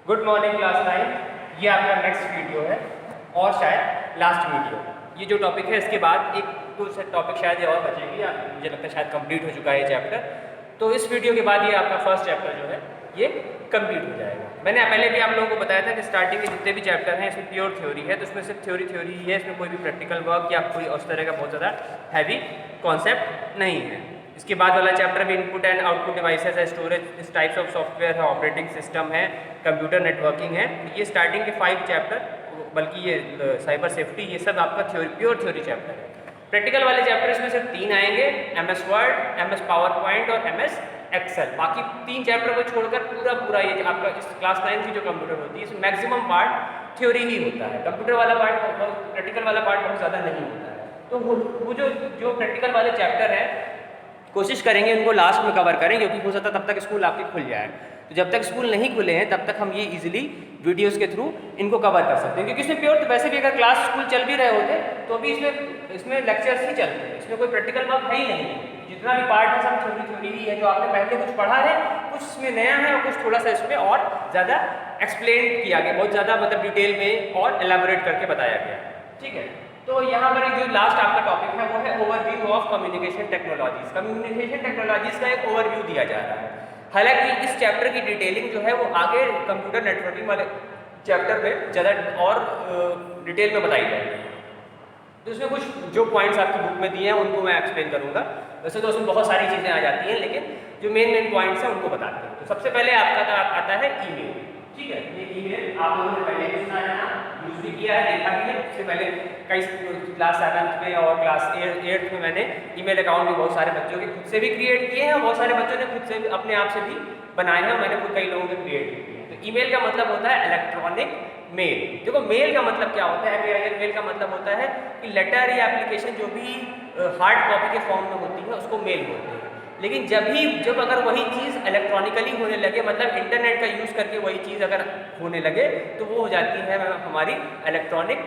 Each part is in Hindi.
Good morning class 9। ये आपका नेक्स्ट वीडियो है और शायद लास्ट वीडियो। ये जो टॉपिक है इसके बाद एक तो टॉपिक शायद ये और बचेगी, मुझे लगता है शायद कंप्लीट हो चुका है ये चैप्टर। तो इस वीडियो के बाद ये आपका फर्स्ट चैप्टर जो है ये कंप्लीट हो जाएगा। मैंने पहले भी आप लोगों को बताया था कि स्टार्टिंग के जितने भी चैप्टर हैं इसमें प्योर थ्योरी है, तो इसमें सिर्फ थ्योरी ही है, इसमें कोई भी प्रैक्टिकल वर्क या कोई उस तरह का बहुत ज़्यादा हैवी कॉन्सेप्ट नहीं है। इसके बाद वाला चैप्टर में इनपुट एंड आउटपुट डिवाइसेस है, स्टोरेज, इस टाइप्स ऑफ सॉफ्टवेयर है, ऑपरेटिंग सिस्टम है, कंप्यूटर नेटवर्किंग है। ये स्टार्टिंग के 5 चैप्टर, बल्कि ये साइबर सेफ्टी, ये सब आपका थ्योरी, प्योर थ्योरी चैप्टर है। प्रैक्टिकल वाले चैप्टर इसमें सिर्फ 3 आएंगे, MS word, MS power point और MS एक्सेल। बाकी 3 चैप्टर को छोड़कर पूरा ये आपका इस क्लास 9 की जो कंप्यूटर होती है इसमें मैक्सिमम पार्ट थ्योरी ही होता है। कंप्यूटर वाला पार्ट, प्रैक्टिकल वाला पार्ट बहुत ज़्यादा नहीं होता है। तो वो जो प्रैक्टिकल वाले चैप्टर है कोशिश करेंगे उनको लास्ट में कवर करें, क्योंकि हो सकता है तब तक स्कूल आपके खुल जाए। तो जब तक स्कूल नहीं खुले हैं तब तक हम ये इजीली वीडियोस के थ्रू इनको कवर कर सकते हैं, क्योंकि इसमें प्योर तो वैसे भी अगर क्लास स्कूल चल भी रहे होते तो भी इसमें लेक्चर्स ही चलते हैं, इसमें कोई प्रैक्टिकल वर्क है ही नहीं। जितना भी पार्ट है सब थ्योरी ही है, जो आपने पहले कुछ पढ़ा है कुछ इसमें नया है और कुछ थोड़ा सा इसमें और ज़्यादा एक्सप्लेन किया गया, बहुत ज़्यादा मतलब डिटेल में और एलैबोरेट करके बताया गया। ठीक है, तो यहाँ पर जो लास्ट आपका टॉपिक है वो है overview of communication technologies. Communication technologies का एक ओवरव्यू दिया जा रहा है। हालांकि इस चैप्टर की डिटेलिंग जो है वो आगे कंप्यूटर नेटवर्किंग वाले चैप्टर में ज़्यादा और डिटेल में बताई जाएगी। तो इसमें कुछ जो पॉइंट्स आपकी बुक में दिए हैं उनको मैं एक्सप्लेन करूँगा। वैसे तो उसमें बहुत सारी चीज़ें आ जाती हैं, लेकिन जो मेन पॉइंट्स हैं उनको बताते हैं। तो सबसे पहले आपका आता है ईमेल। ठीक है, ये ईमेल आप लोगों ने पहले भी सुना है ना, यूज भी किया है, देखा भी है। इससे पहले कई क्लास 7 में और क्लास 8 में मैंने ईमेल अकाउंट भी बहुत सारे बच्चों के खुद से भी क्रिएट किए हैं और बहुत सारे बच्चों ने खुद से अपने आप से भी बनाए हैं, मैंने खुद कई लोगों के क्रिएट किए हैं। तो ईमेल का मतलब होता है इलेक्ट्रॉनिक मेल। देखो मेल का मतलब क्या होता है, मेल का मतलब होता है कि लेटर या एप्लीकेशन जो भी हार्ड कॉपी के फॉर्म में होती है उसको मेल बोलते हैं। लेकिन जब अगर वही चीज़ इलेक्ट्रॉनिकली होने लगे, मतलब इंटरनेट का यूज़ करके वही चीज़ अगर होने लगे, तो वो हो जाती है हमारी इलेक्ट्रॉनिक,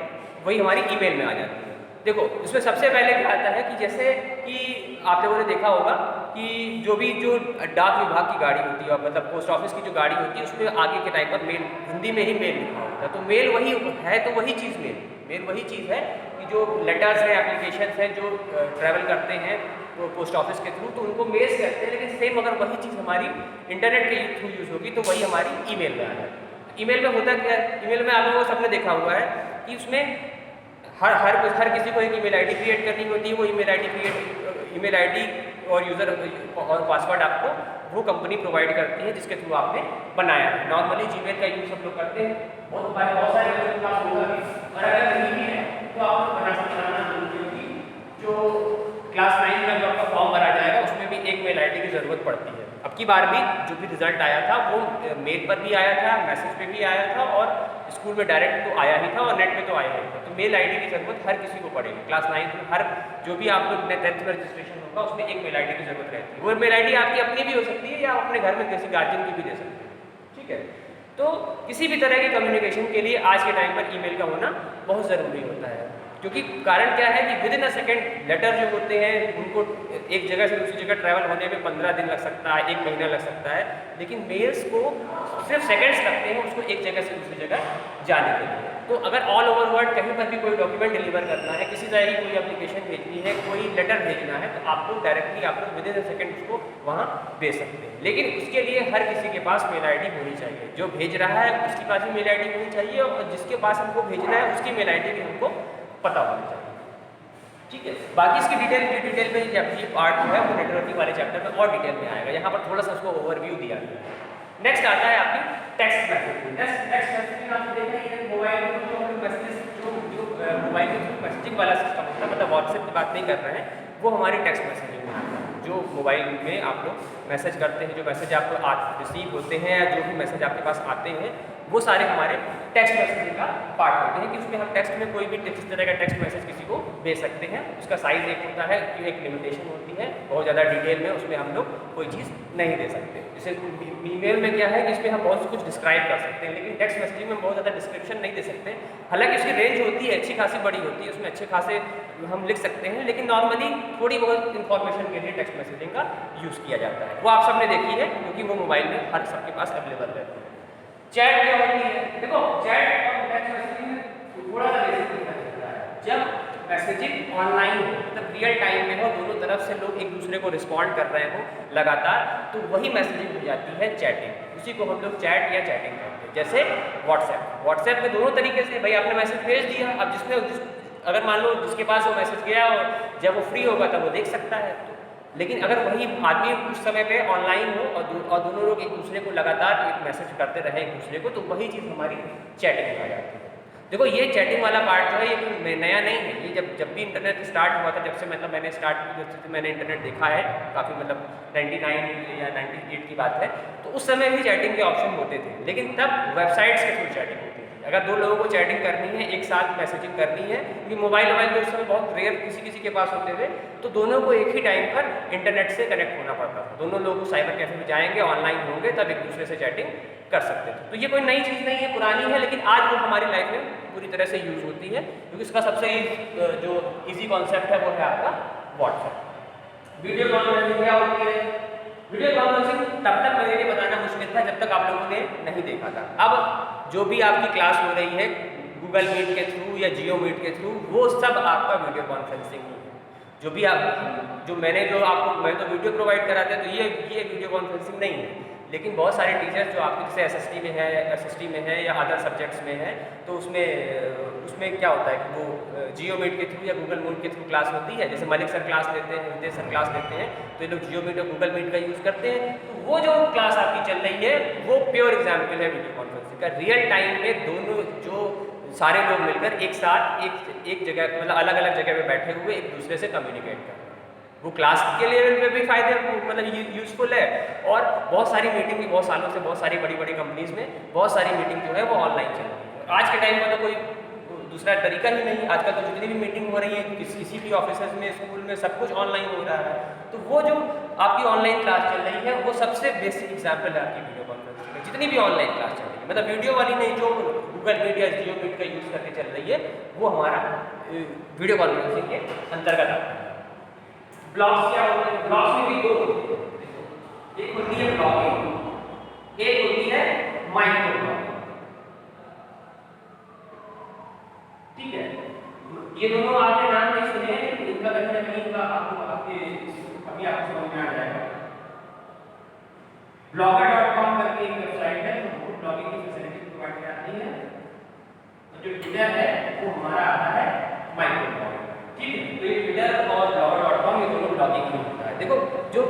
वही हमारी ईमेल में आ जाती है। देखो इसमें सबसे पहले क्या आता है कि जैसे कि आप लोगों ने देखा होगा कि जो डाक विभाग की गाड़ी होती है, मतलब पोस्ट ऑफिस की जो गाड़ी होती है, उसमें आगे के टाइम पर मेल, हिंदी में ही मेल लिखा होता है। तो मेल वही है, तो वही चीज़ मेल वही चीज़ है कि जो लेटर्स हैं, एप्लीकेशंस हैं जो ट्रैवल करते हैं वो पोस्ट ऑफिस के थ्रू, तो उनको मेल्स कहते हैं। लेकिन सेम अगर वही चीज़ हमारी इंटरनेट के थ्रू यूज़ होगी तो वही हमारी ईमेल में आ जाए। ईमेल में होता क्या है, ईमेल में आप लोगों को सबने देखा हुआ है कि उसमें हर किसी को एक ईमेल आईडी क्रिएट करनी होती है। वो ईमेल आईडी और यूज़र और पासवर्ड आपको वो कंपनी प्रोवाइड करती है जिसके थ्रू आपने बनाया है। नॉर्मली जीमेल का यूज़ सब लोग करते हैं, बहुत सारे लोगों के पास होगा भी, और अगर नहीं भी है तो आप बनाना जरूरी होगी। जो क्लास 9 का जो आपका फॉर्म भरा जाएगा उसमें भी एक मेल आईडी की ज़रूरत पड़ती है। अब की बार भी जो भी रिजल्ट आया था वो मेल पर भी आया था, मैसेज पे भी आया था और स्कूल में डायरेक्ट तो आया ही था और नेट पे तो आया ही था। तो मेल आईडी की ज़रूरत हर किसी को पड़ेगी। क्लास 9 में हर जो भी आप लोग 10th में रजिस्ट्रेशन होगा उसमें एक मेल आईडी की ज़रूरत रहती है। वो मेल आईडी आपकी अपनी भी हो सकती है या आप अपने घर में किसी गार्जियन की भी दे सकते हैं। ठीक है, तो किसी भी तरह की कम्युनिकेशन के लिए आज के टाइम पर ईमेल का होना बहुत ज़रूरी होता है, क्योंकि कारण क्या है कि विदिन अ सेकेंड लेटर जो होते हैं उनको एक जगह से दूसरी जगह ट्रैवल होने में 15 दिन लग सकता है, 1 महीना लग सकता है, लेकिन मेल्स को सिर्फ सेकंड्स लगते हैं उसको एक जगह से दूसरी जगह जाने के लिए। तो अगर ऑल ओवर वर्ल्ड कहीं पर भी कोई डॉक्यूमेंट डिलीवर करना है, किसी तरह की कोई एप्लीकेशन भेजनी है, कोई लेटर भेजना है, तो आपको डायरेक्टली आप लोग विदिन अ सेकेंड उसको वहाँ दे सकते हैं। लेकिन उसके लिए हर किसी के पास मेल आईडी होनी चाहिए। जो भेज रहा है उसके पास भी मेल आईडी होनी चाहिए और जिसके पास हमको भेजना है उसकी मेल आईडी भी हमको पता होनी चाहिए। ठीक है, बाकी इसकी डिटेल में जब ये पार्ट जो है वो नेटवर्किंग वाले चैप्टर में और डिटेल में आएगा। यहाँ पर थोड़ा सा उसको ओवरव्यू दिया गया है। नेक्स्ट आता है आपकी टेक्स्ट मैसेजिंग। नेक्स्ट मैसेजिंग आप देखेंगे मोबाइल के थ्रू मैसेजेस, जो मोबाइल के थ्रू मैसेजिंग वाला सिस्टम होता है, मतलब व्हाट्सएप की बात नहीं कर रहे हैं, वो हमारी टेक्स्ट मैसेजिंग में आता है। जो मोबाइल में आप लोग मैसेज करते हैं, जो मैसेज आपको रिसीव होते हैं या जो भी मैसेज आपके पास आते हैं, वो सारे हमारे टेक्स्ट मैसेजिंग का पार्ट होते हैं कि उसमें हम टेक्स्ट में कोई भी इस तरह का टेक्स्ट मैसेज किसी को भेज सकते हैं। उसका साइज़ एक होता है, एक लिमिटेशन होती है, बहुत ज़्यादा डिटेल में उसमें हम लोग कोई चीज़ नहीं दे सकते। जैसे ईमेल में क्या है कि इसमें हम बहुत कुछ डिस्क्राइब कर सकते हैं, लेकिन टेक्स्ट मैसेजिंग में बहुत ज़्यादा डिस्क्रिप्शन नहीं दे सकते। हालांकि उसकी रेंज होती है, अच्छी खासी बड़ी होती है, उसमें अच्छे खासे हम लिख सकते हैं, लेकिन नॉर्मली थोड़ी बहुत इन्फॉर्मेशन के लिए टेक्स्ट मैसेजिंग का यूज़ किया जाता है। वो आप सबने देखी है क्योंकि वो मोबाइल में हर सबके पास अवेलेबल रहती है। चैट क्या होती देखो चैट और टेक्स्ट मैसेजिंग में थोड़ा सा बेसिक डिफरेंस होता है। जब मैसेजिंग ऑनलाइन हो मतलब रियल टाइम में हो, दोनों तरफ से लोग एक दूसरे को रिस्पॉन्ड कर रहे हो लगातार, तो वही मैसेजिंग हो जाती है चैटिंग। उसी को हम लोग चैट या चैटिंग कहते हैं। जैसे व्हाट्सएप में दोनों तरीके से, भाई आपने मैसेज भेज दिया, अब अगर मान लो जिसके पास वो मैसेज गया और जब वो फ्री होगा तब वो देख सकता है। तो लेकिन अगर वही आदमी उस समय पे ऑनलाइन हो और दोनों लोग एक दूसरे को लगातार एक मैसेज करते रहे एक दूसरे को, तो वही चीज़ हमारी चैटिंग आ जाती है। देखो ये चैटिंग वाला पार्ट जो है ये नया नहीं है। ये जब भी इंटरनेट स्टार्ट हुआ था, जब से मतलब मैंने इंटरनेट देखा है काफ़ी, मतलब 99 या 98 की बात है, तो उस समय भी चैटिंग के ऑप्शन होते थे, लेकिन तब वेबसाइट्स के थ्रू चैटिंग होती थी। अगर दो लोगों को चैटिंग करनी है, एक साथ मैसेजिंग करनी है, क्योंकि मोबाइल तो उस समय बहुत रेयर किसी के पास होते थे, तो दोनों को एक ही टाइम पर इंटरनेट से कनेक्ट होना पड़ता था। दोनों लोग साइबर कैफे में जाएंगे, ऑनलाइन होंगे, तब एक दूसरे से चैटिंग कर सकते थे। तो ये कोई नई चीज़ नहीं है, पुरानी है, लेकिन आज वो हमारी लाइफ में पूरी तरह से यूज़ होती है, क्योंकि इसका सबसे जो ईजी कॉन्सेप्ट है वो है आपका व्हाट्सएप। वीडियो कॉन्फ्रेंसिंग क्या होती है? वीडियो कॉन्फ्रेंसिंग तब तक मेरे लिए बताना मुश्किल था जब तक आप लोगों ने नहीं देखा था। अब जो भी आपकी क्लास हो रही है गूगल मीट के थ्रू या जियो मीट के थ्रू, वो सब आपका वीडियो कॉन्फ्रेंसिंग ही है। जो भी मैं तो वीडियो प्रोवाइड कराते हैं, तो ये वीडियो कॉन्फ्रेंसिंग नहीं है। लेकिन बहुत सारे टीचर्स जो आपके जैसे एसएसटी में है या अदर सब्जेक्ट्स में है, तो उसमें क्या होता है कि वो जियो मीट के थ्रू या गूगल मीट के थ्रू क्लास होती है। जैसे मलिक सर क्लास लेते हैं, हितेश सर क्लास लेते हैं, तो ये लोग जियो मीट और गूगल मीट का यूज़ करते हैं। तो वो जो क्लास आपकी चल रही है वो प्योर एग्जाम्पल है वीडियो कॉन्फ्रेंसिंग का। रियल टाइम में दोनों जो सारे लोग मिलकर एक साथ एक जगह, मतलब अलग अलग जगह पे बैठे हुए एक दूसरे से कम्युनिकेट कर रहे हैं। वो क्लास के लेवल पे भी फायदे मतलब यूजफुल है, और बहुत सारी मीटिंग भी बहुत सालों से बहुत सारी बड़ी बड़ी कंपनीज में बहुत सारी मीटिंग जो है वो ऑनलाइन चल रही है। आज के टाइम में तो कोई दूसरा तरीका ही नहीं। आजकल तो जितनी भी मीटिंग हो रही है किसी भी ऑफिस में, स्कूल में, सब कुछ ऑनलाइन हो रहा है। तो वो जो आपकी ऑनलाइन क्लास चल रही है वो सबसे बेसिक एग्जाम्पल है आपकी वीडियो कॉन्फ्रेंसिंग में। जितनी भी ऑनलाइन क्लास चल रही है, मतलब वीडियो वाली नहीं, जो गूगल मीट या जियो मीट का यूज़ करके चल रही है, वो हमारा वीडियो कॉन्फ्रेंसिंग के अंतर्गत आता है। ब्लॉग्स क्या होते हैं? ब्लॉग्स में भी दो होते हैं, एक होती है ब्लॉगिंग, एक होती है माइक्रो ब्लॉगिंग। ठीक है, ये दोनों आपने नाम नहीं सुने हैं, इनका कहीं ना कहीं का आपको समझ में आ जाएगा। blogger.com करके एक वेबसाइट है जो ब्लॉगिंग की फैसिलिटी प्रोवाइड कराती है। तो जो ट्विटर है वो हमारा आता है माइक्रो ब्लॉगिंग। ठीक है, तो ये ट्विटर और blogger.com ये दोनों ब्लॉगिंग ही होता है। देखो जो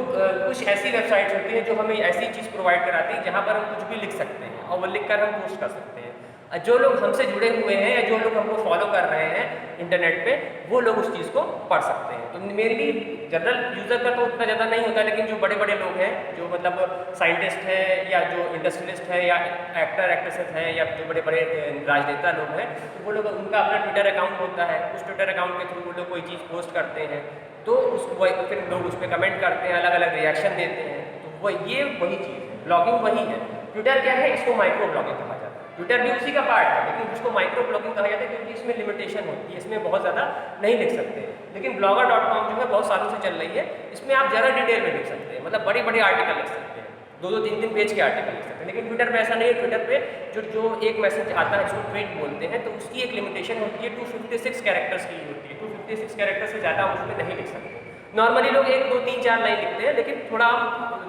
कुछ ऐसी वेबसाइट्स होती हैं जो हमें ऐसी चीज़ प्रोवाइड कराती है जहाँ पर हम कुछ भी लिख सकते हैं और वो लिख कर हम पोस्ट कर सकते हैं। जो लोग हमसे जुड़े हुए हैं या जो लोग हमको फॉलो कर रहे हैं इंटरनेट पे, वो लोग उस चीज़ को पढ़ सकते हैं। तो मेरी भी जनरल यूज़र का तो उतना ज़्यादा नहीं होता, लेकिन जो बड़े बड़े लोग हैं, जो मतलब साइंटिस्ट हैं या जो इंडस्ट्रियलिस्ट है या एक्टर एक्ट्रेसेस हैं या जो बड़े बड़े राजनेता लोग हैं, तो वो लोग, उनका अपना ट्विटर अकाउंट होता है। उस ट्विटर अकाउंट के थ्रू वो लोग कोई चीज़ पोस्ट करते हैं, तो फिर लोग उस पर कमेंट करते हैं, अलग अलग रिएक्शन देते हैं। तो वही चीज़ है, ब्लॉगिंग वही है। ट्विटर क्या है? इसको माइक्रो ब्लॉगिंग कहा जाता है। ट्विटर भी उसी का पार्ट है, लेकिन उसको माइक्रो ब्लॉगिंग कहा जाता है क्योंकि इसमें लिमिटेशन होती है, इसमें बहुत ज़्यादा नहीं लिख सकते। लेकिन blogger.com जो है बहुत सालों से चल रही है, इसमें आप ज़्यादा डिटेल में लिख सकते हैं, मतलब बड़े बड़े आर्टिकल लिख सकते हैं, 2-3 पेज के आर्टिकल लिख सकते हैं। लेकिन ट्विटर पे ऐसा नहीं है। ट्विटर पे जो एक मैसेज आता है जिसको ट्वीट बोलते हैं, तो उसकी एक लिमिटेशन होती है, 256 कैरेक्टर्स की होती है। 256 कैरेक्टर से ज़्यादा उसमें नहीं लिख सकते। नॉर्मली लोग 1, 2, 3, 4 लाइन लिखते हैं, लेकिन थोड़ा हम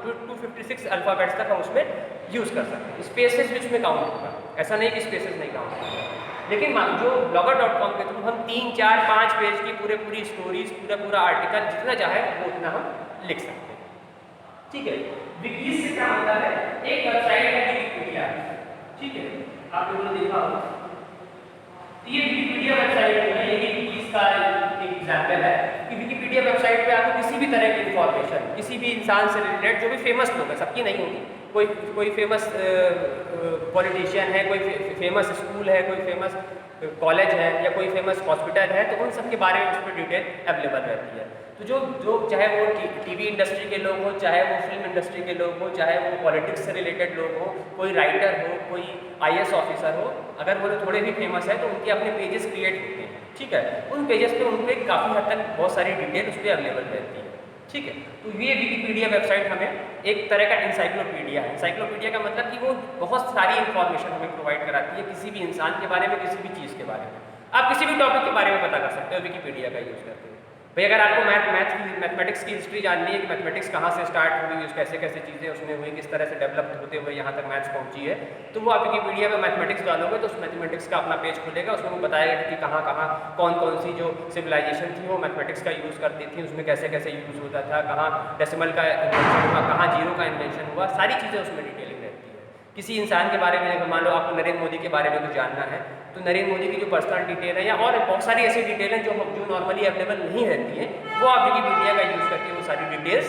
256 अल्फ़ाबेट्स तक हम उसमें यूज़ कर सकते हैं। स्पेसेस भी उसमें काउंट होगा, ऐसा नहीं कि स्पेसेस नहीं काउंट होगा। लेकिन जो blogger.com के थ्रू हम 3, 4, 5 पेज की पूरी स्टोरीज, पूरा आर्टिकल जितना चाहे वो उतना हम लिख सकते हैं। ठीक है, विकीज से क्या मतलब है? एक वेबसाइट है विकिपीडिया। ठीक है, आप लोगों ने देखा होगा, ये विकिपीडिया वेबसाइट है, ये विकीज का एक एग्जाम्पल है कि विकिपीडिया वेबसाइट पे आपको किसी भी तरह की इंफॉर्मेशन, किसी भी इंसान से रिलेटेड, जो भी फेमस लोग हैं, सबकी नहीं होगी, कोई फेमस पॉलिटिशियन है, कोई फेमस स्कूल है, कोई फेमस कॉलेज है या कोई फेमस हॉस्पिटल है, तो उन सब के बारे में उस पर डिटेल अवेलेबल रहती है। तो जो चाहे वो टीवी इंडस्ट्री के लोग हो, चाहे वो फिल्म इंडस्ट्री के लोग हो, चाहे वो पॉलिटिक्स से रिलेटेड लोग हो, कोई राइटर हो, कोई IAS ऑफिसर हो, अगर वो थोड़े भी फेमस है तो उनके अपने पेजेस क्रिएट होते हैं। ठीक है, उन पेजेस पे उन पर काफ़ी हद तक बहुत सारी डिटेल उस पर अवेलेबल रहती है। ठीक है, तो ये विकिपीडिया वेबसाइट हमें एक तरह का इंसाइक्लोपीडिया है। इंसाइक्लोपीडिया का मतलब कि वो बहुत सारी इंफॉर्मेशन हमें प्रोवाइड कराती है किसी भी इंसान के बारे में, किसी भी चीज़ के बारे में। आप किसी भी टॉपिक के बारे में पता कर सकते हो विकीपीडिया का यूज़ करके। भाई अगर आपको मैथमेटिक्स की हिस्ट्री जाननी है कि मैथमेटिक्स कहाँ से स्टार्ट हुई, कैसे कैसे चीज़ें उसमें हुई, किस तरह से डेवलप होते हुए यहाँ तक मैथ्स पहुँची है, तो वो आप विकीपीडिया में मैथमेटिक्स डालोगे तो उस मैथमेटिक्स का अपना पेज खुलेगा, उसमें वो बताएगा कि कहाँ कहाँ कौन कौन सी जो सिविलाइजेशन थी वो मैथमेटिक्स का यूज़ करती थी, उसमें कैसे कैसे यूज़ होता था, कहाँ डेसिमल का इन्वेंशन हुआ, कहाँ जीरो का इन्वेंशन हुआ, सारी चीज़ें उसमें डिटेलिंग रहती है। किसी इंसान के बारे में मान लो आपको नरेंद्र मोदी के बारे में कुछ जानना है, तो नरेंद्र मोदी की जो पर्सनल डिटेल है या और बहुत सारी ऐसी डिटेल हैं जो नॉर्मली अवेलेबल नहीं रहती हैं, वो आप विकीपीडिया का यूज़ करके वो सारी डिटेल्स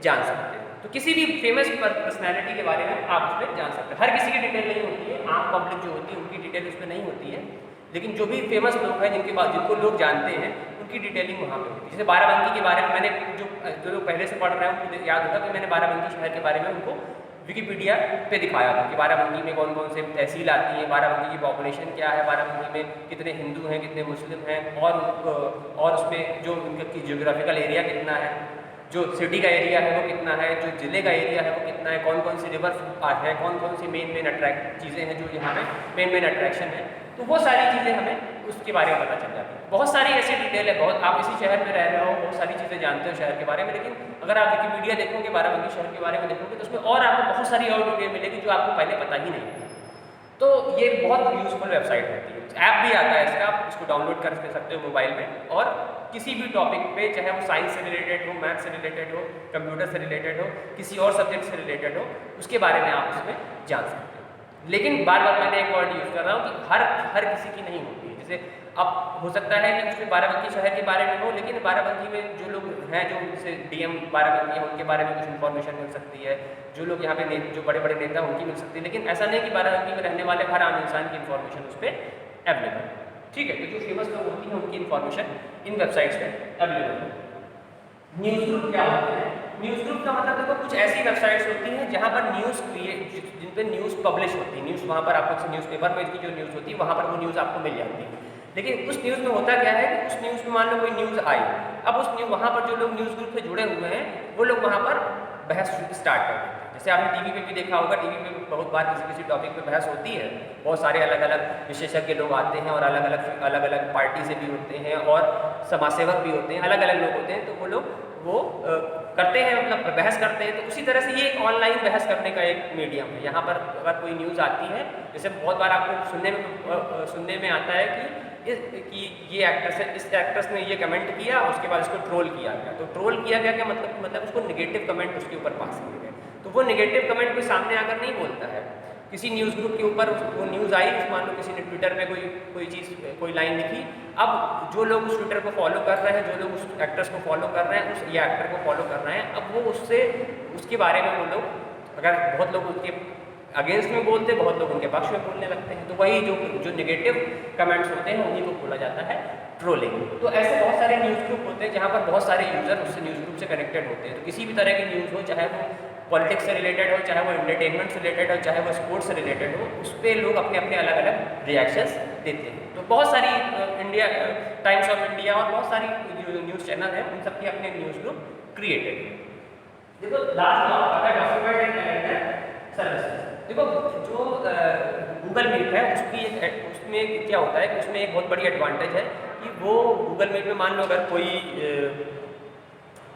जान सकते हैं। तो किसी भी फेमस पर्सनैलिटी के बारे में आप उसमें जान सकते हैं। हर किसी की डिटेल नहीं होती है, आम पब्लिक जो होती है उनकी डिटेल उसमें नहीं होती है, लेकिन जो भी फेमस लोग हैं जिनको लोग जानते हैं उनकी डिटेलिंग वहाँ पे होती है। जैसे बाराबंकी के बारे में मैंने जो लोग पहले से पढ़ रहे हैं उनको याद होगा कि मैंने बाराबंकी शहर के बारे में उनको विकीपीडिया पे दिखाया था कि बाराबंकी में कौन कौन से तहसील आती है, बाराबंकी की पॉपुलेशन क्या है, बाराबंकी में कितने हिंदू हैं, कितने मुस्लिम हैं, और उसमें जो उनका जियोग्राफिकल एरिया कितना है, जो सिटी का एरिया है वो कितना है, जो ज़िले का एरिया है वो कितना है, कौन कौन सी रिवर है, कौन कौन सी मेन अट्रैक्ट चीज़ें हैं जो यहाँ पे मेन अट्रैक्शन है, तो वो सारी चीज़ें हमें उसके बारे में पता चल जाती है। बहुत सारी ऐसी डिटेल है, बहुत आप इसी शहर में रह रहे हो, बहुत सारी चीज़ें जानते हो शहर के बारे में, लेकिन अगर आप विकीपीडिया देखोगे बाराबंकी शहर के बारे में देखोगे तो उसमें और आपको बहुत सारी और डिटेल मिलेगी जो आपको पहले पता ही नहीं थी। तो ये बहुत यूज़फुल वेबसाइट रहती है। ऐप भी आता है इसका, आप इसको डाउनलोड कर सकते हो मोबाइल में, और किसी भी टॉपिक पे, चाहे वो साइंस से रिलेटेड हो, मैथ से रिलेटेड हो, कंप्यूटर से रिलेटेड हो, किसी और सब्जेक्ट से रिलेटेड हो, उसके बारे में आप उसमें जान सकते हो। लेकिन बार बार मैंने एक वर्ड यूज़ कर रहा हूँ कि हर किसी की नहीं होती है। जैसे अब हो सकता है कि उसमें बाराबंकी शहर के बारे में हो, लेकिन बाराबंकी में जो लोग हैं, जो जैसे डीएम बाराबंकी है, उनके बारे में कुछ इन्फॉर्मेशन मिल सकती है, जो लोग यहाँ पे जो बड़े बड़े नेता उनकी मिल सकती है, लेकिन ऐसा नहीं कि बाराबंकी में रहने वाले हर आम इंसान की इन्फॉर्मेशन उस पर अवेलेबल है। ठीक है, तो जो फेमस लोग होती हैं उनकी इन्फॉर्मेशन इन वेबसाइट्स पे अवेलेबल है। न्यूज़ ग्रुप क्या होते हैं? न्यूज़ ग्रुप का मतलब देखो कुछ ऐसी वेबसाइट्स होती हैं जहाँ पर न्यूज़ जिन पे न्यूज़ पब्लिश होती है, न्यूज़ वहाँ पर आपको न्यूज़पेपर में की जो न्यूज़ होती है वहाँ पर वो न्यूज़ आपको मिल जाती है। लेकिन उस न्यूज़ में होता क्या है कि उस न्यूज़ में मान लो कोई न्यूज़ आई, अब वहाँ पर जो लोग न्यूज़ ग्रुप से जुड़े हुए हैं वो लोग वहाँ पर बहस स्टार्ट कर देते हैं। जैसे आपने टीवी पे भी देखा होगा, टीवी पे बहुत बार किसी टॉपिक पे बहस होती है, बहुत सारे अलग अलग विशेषज्ञ लोग आते हैं और अलग अलग पार्टी से भी होते हैं और समाजसेवक भी होते हैं, अलग अलग लोग होते हैं, तो वो लोग करते हैं, मतलब बहस करते हैं। तो उसी तरह से ये एक ऑनलाइन बहस करने का एक मीडियम है। यहाँ पर अगर कोई न्यूज़ आती है, जैसे बहुत बार आपको सुनने में आता है कि ये एक्ट्रेस है, इस एक्ट्रेस ने ये कमेंट किया, उसके बाद इसको ट्रोल किया गया। तो ट्रोल किया गया क्या मतलब उसको नेगेटिव कमेंट उसके ऊपर पास किए गए। तो वो नेगेटिव कमेंट कोई सामने आकर नहीं बोलता है। किसी न्यूज़ ग्रुप के ऊपर वो न्यूज़ आई, मान लो किसी ने ट्विटर पे कोई लाइन लिखी, अब जो लोग उस ट्विटर को फॉलो कर रहे हैं, जो लोग उस एक्ट्रेस को फॉलो कर रहे हैं, या एक्टर को फॉलो कर रहे हैं, अब वो उसके बारे में वो लोग, अगर बहुत लोग उसके अगेंस्ट में बोलते, बहुत लोग उनके पक्ष में बोलने लगते हैं, तो वही जो नेगेटिव कमेंट्स होते हैं उन्हीं को बोला जाता है ट्रोलिंग। तो ऐसे बहुत सारे न्यूज़ ग्रुप होते हैं जहाँ पर बहुत सारे यूज़र उससे न्यूज़ ग्रुप से कनेक्टेड होते हैं। तो किसी भी तरह की न्यूज़ हो, चाहे वो पॉलिटिक्स से रिलेटेड हो, चाहे वो एंटरटेनमेंट से रिलेटेड हो, चाहे वो स्पोर्ट्स से रिलेटेड हो, उस पर लोग अपने अपने अलग अलग रिएक्शंस देते हैं। तो बहुत सारी टाइम्स ऑफ इंडिया और बहुत सारी न्यूज़ चैनल हैं, उन सबके अपने न्यूज़ ग्रुप क्रिएटेड हैं। देखो लास्ट आता है डॉक्यूमेंट एंड कैलेंडर सर्विसेज। देखो जो गूगल मीट है उसमें क्या होता है कि उसमें एक बहुत बड़ी एडवांटेज है कि वो गूगल मीट में मान लो अगर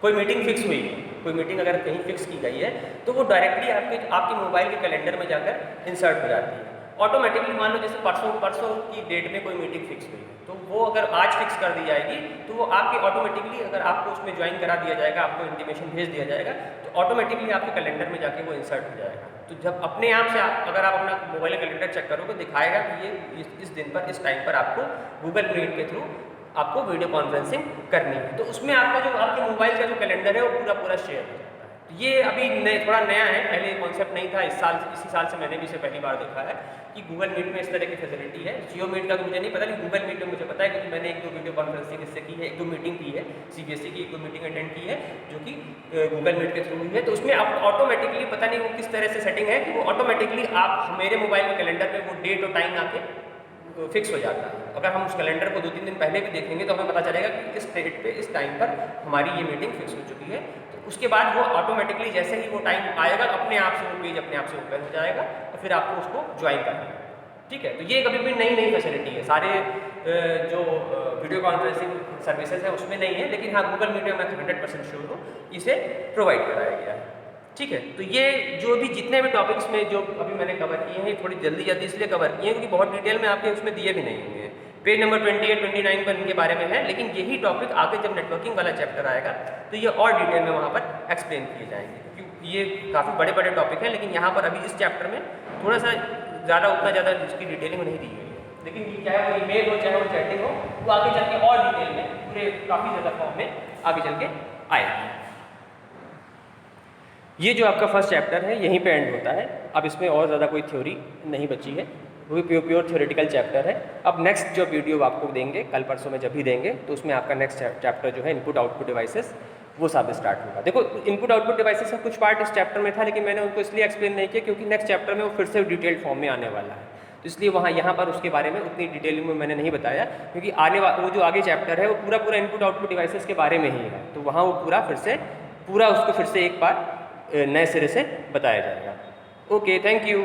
कोई मीटिंग फिक्स हुई, कोई मीटिंग अगर कहीं फिक्स की गई है, तो वो डायरेक्टली आपके मोबाइल के कैलेंडर में जाकर इंसर्ट हो जाती है ऑटोमेटिकली। मान लो जैसे परसों की डेट में कोई मीटिंग फिक्स हुई, तो वो अगर आज फिक्स कर दी जाएगी तो वो आपके ऑटोमेटिकली, अगर आपको उसमें ज्वाइन करा दिया जाएगा, आपको इंटीमेशन भेज दिया जाएगा, तो ऑटोमेटिकली आपके कैलेंडर में जाके वो इंसर्ट हो जाएगा। तो जब अपने आप से अगर आप अपना मोबाइल कैलेंडर चेक करोगे, दिखाएगा कि ये इस दिन पर, इस टाइम पर आपको गूगल मीट के थ्रू आपको वीडियो कॉन्फ्रेंसिंग करनी है। तो उसमें आपका जो आपके मोबाइल का जो कैलेंडर है वो पूरा शेयर हो जाता है। तो ये अभी थोड़ा नया है, पहले कॉन्सेप्ट नहीं था। इसी साल से मैंने भी इसे पहली बार देखा है कि गूगल मीट में इस तरह की फैसिलिटी है। जियो मीट का तो मुझे नहीं पता, लेकिन गूगल मीट में मुझे पता है क्योंकि मैंने 1-2 वीडियो कॉन्फ्रेंसिंग इससे की है, 1-2 मीटिंग की है, CBSE की 1-2 मीटिंग अटेंड की है जो कि गूगल मीट के थ्रू हुई है। तो उसमें आप ऑटोमेटिकली, पता नहीं वो किस तरह से सेटिंग है कि वो ऑटोमेटिकली आप मेरे मोबाइल में कैलेंडर में वो डेट और टाइम आके फिक्स हो जाता है। अगर हम उस कैलेंडर को 2-3 दिन पहले भी देखेंगे तो हमें पता चलेगा कि इस डेट पे इस टाइम पर हमारी ये मीटिंग फिक्स हो चुकी है। तो उसके बाद वो ऑटोमेटिकली जैसे ही वो टाइम आएगा अपने आप से वो पेज अपने आप से ओपन हो जाएगा और फिर आपको उसको ज्वाइन करना है। ठीक है, तो ये कभी भी नई फैसिलिटी है, सारे जो वीडियो कॉन्फ्रेंसिंग सर्विसेज है उसमें नहीं है, लेकिन हाँ गूगल मीट में मैं 100% श्योर हूँ इसे प्रोवाइड कराया गया है। ठीक है, तो ये जो भी जितने भी टॉपिक्स में जो अभी मैंने कवर किए हैं थोड़ी जल्दी इसलिए कवर किए हैं क्योंकि बहुत डिटेल में आपके उसमें दिए भी नहीं होंगे। पेज नंबर 28 29 पर इनके बारे में है, लेकिन यही टॉपिक आगे जब नेटवर्किंग वाला चैप्टर आएगा तो ये और डिटेल में वहाँ पर एक्सप्लेन किए जाएंगे, क्योंकि ये काफ़ी बड़े बड़े टॉपिक हैं। लेकिन यहाँ पर अभी इस चैप्टर में थोड़ा सा ज़्यादा उतना ज़्यादा इसकी डिटेलिंग नहीं दी गई है, लेकिन ये चाहे वो ईमेल हो चाहे वो चैटिंग हो वो आगे चल के और डिटेल में पूरे काफ़ी ज़्यादा फॉर्म में आगे चल के आएगी। ये जो आपका फर्स्ट चैप्टर है यहीं पे एंड होता है। अब इसमें और ज़्यादा कोई थ्योरी नहीं बची है, वो भी प्योर थ्योरेटिकल चैप्टर है। अब नेक्स्ट जो वीडियो आपको देंगे कल परसों में जब भी देंगे तो उसमें आपका नेक्स्ट चैप्टर जो है इनपुट आउटपुट डिवाइसेस वो सब स्टार्ट होगा। देखो इनपुट आउटपुट डिवाइसेस का कुछ पार्ट इस चैप्टर में था, लेकिन मैंने उनको इसलिए एक्सप्लेन नहीं किया क्योंकि नेक्स्ट चैप्टर में वो फिर से डिटेल्ड फॉर्म में आने वाला है, तो इसलिए यहाँ पर उसके बारे में उतनी डिटेलिंग में मैंने नहीं बताया, क्योंकि वो जो आगे चैप्टर है वो पूरा इनपुट आउटपुट डिवाइसेस के बारे में ही है। तो वहाँ वो पूरा उसको फिर से एक बार नए सिरे से बताया जाएगा। Okay, thank you.